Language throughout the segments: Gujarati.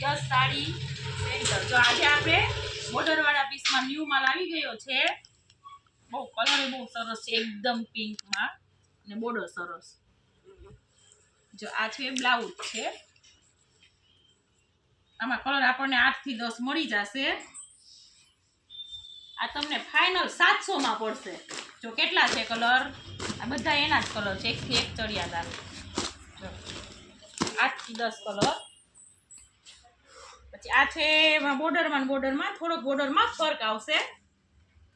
Yes sari centre. જો આજે આપણે બોર્ડરવાળા પીસમાં ન્યૂ માલ આવી ગયો છે. બહુ કલર બહુ સરસ છે, એકદમ પિંકમાં અને બોર્ડર સરસ. જો આ છે બ્લાઉઝ છે. આમાં કલર આપણને 8 થી 10 મળી જશે. આ તમને ફાઇનલ 700 માં પડશે. જો કેટલા છે કલર? આ બધા એના જ કલર છે, 1 થી 1 ચડિયાદાર. જો 8 થી 10 કલર. પછી આ છે બોર્ડરમાં થોડોક બોર્ડરમાં ફરક આવશે,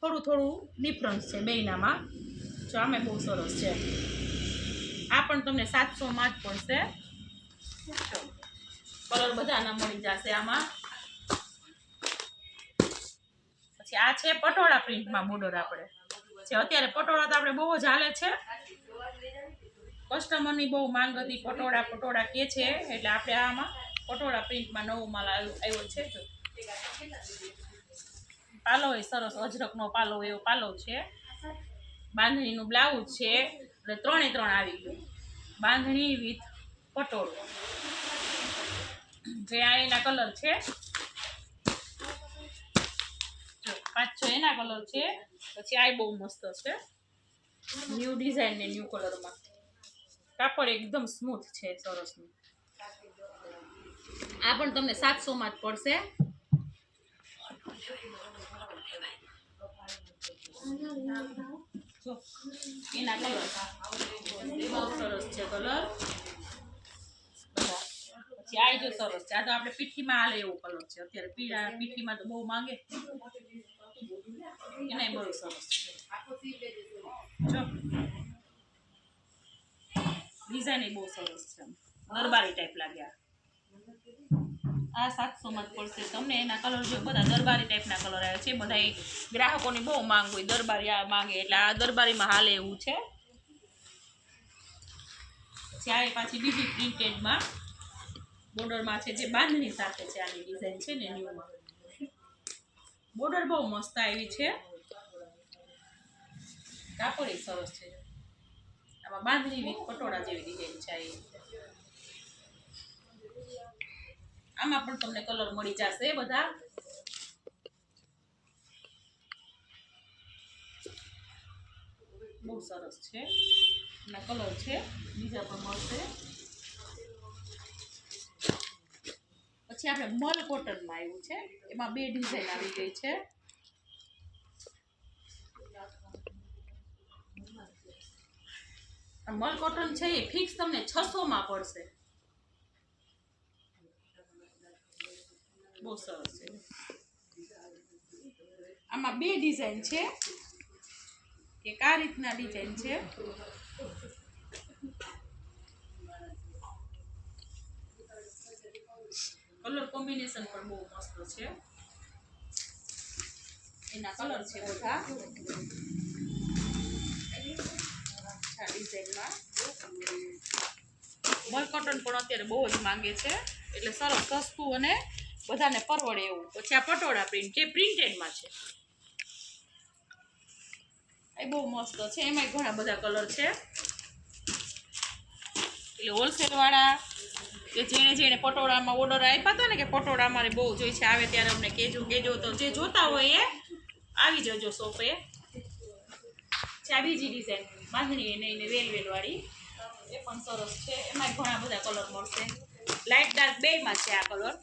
થોડું ડિફરન્સ છે બેયનામાં. જો આમે બહુ સરસ છે. આ પણ તમને 700 માં જ પડશે. કલર બધાના મળી જશે આમાં. પછી આ છે પટોળા પ્રિન્ટમાં બોર્ડર. આપણે જે અત્યારે પટોળા તો આપણે બહુ જ હાલે છે, કસ્ટમરની બહુ માંગ હતી, પટોળા કે છે, એટલે આપણે આમાં પટોળા પ્રિન્ટમાં નવો માલ આવ્યો છે. જો પાલો એ સરસ અજરકનો પાલો, એવો પાલો છે. બાંધણીનું બ્લાઉઝ છે, એટલે 3 આવી ગયું. બાંધણી વિથ પટોળો. જે આ એના કલર છે, 5-6 એના કલર છે. પછી આ બહુ મસ્ત છે, ન્યૂ ડિઝાઇન ને ન્યૂ કલરમાં. કાપડ એકદમ સ્મૂથ છે, સરસનું. આ પણ તમને 700 માં જ પડશે. એના કલર બહુ સરસ છે કલર. પછી આ જો સરસ છે. આ તો આપણે પીઠીમાં હાલે એવો કલર છે. અત્યારે પીઠીમાં તો બહુ માંગે, એનાય બહુ સરસ છે. જો ડિઝાઇન બહુ સરસ છે, દરબારી ટાઈપ લાગ્યા. આ 700 માં જ પડશે તમને. એના કલર જો બધા દરબારી ટાઈપના કલર આવે છે. બધા ગ્રાહકોની બહુ માંગ હોય, દરબારી આ માંગે, એટલે આ દરબારીમાં હાલે એવું છે. પછી આ પાછી બીજી પ્રિન્ટેડમાં બોર્ડરમાં છે, જે બાંધણી સાથે છે. આની ડિઝાઇન છે ને ન્યૂમાં. બોર્ડર બહુ મસ્ત આવી છે, કાપડ સરસ છે. આમાં બાંધણી વિથ પટોળા જેવી ડિઝાઇન છે. આમાં પણ તમને કલર મળી જશે બધા. બહુ સરસ છે એના કલર છે, બીજા પણ મળશે. પછી આપણે મલ કોટનમાં આવ્યું છે, એમાં 2 ડિઝાઇન આવી ગઈ છે. મલ કોટન છે એ ફિક્સ તમને 600 માં પડશે. બહુ સરસ છે. આમાં 2 ડિઝાઇન છે, એક આ રીતના ડિઝાઇન છે. કલર કોમ્બિનેશન પણ બહુ મસ્ત છે. એના કલર છે બધા ડિઝાઇનમાં. મલ કોટન પણ અત્યારે બહુ જ માંગે છે, એટલે સરસ સસ્તું અને બધાને પરવડે એવું. પછી આ પટોળા પ્રિન્ટ જે પ્રિન્ટેડમાં છે, એ બહુ મસ્ત છે. એમાંય ઘણા બધા કલર છે. એટલે હોલસેલ વાળા કે જેણે પટોળામાં ઓર્ડર આપ્યા હતા ને, કે પટોળા અમારે બહુ જોઈ છે, આવે ત્યારે અમને કહેજો. તો જે જોતા હોય એ આવી જજો શોપે. આ બીજી ડિઝાઇન બાંધણી એને વેલવેલ વાળી, એ પણ સરસ છે. એમાં ઘણા બધા કલર મળશે. લાઇટ ડાર્ક બેયમાં છે આ કલર.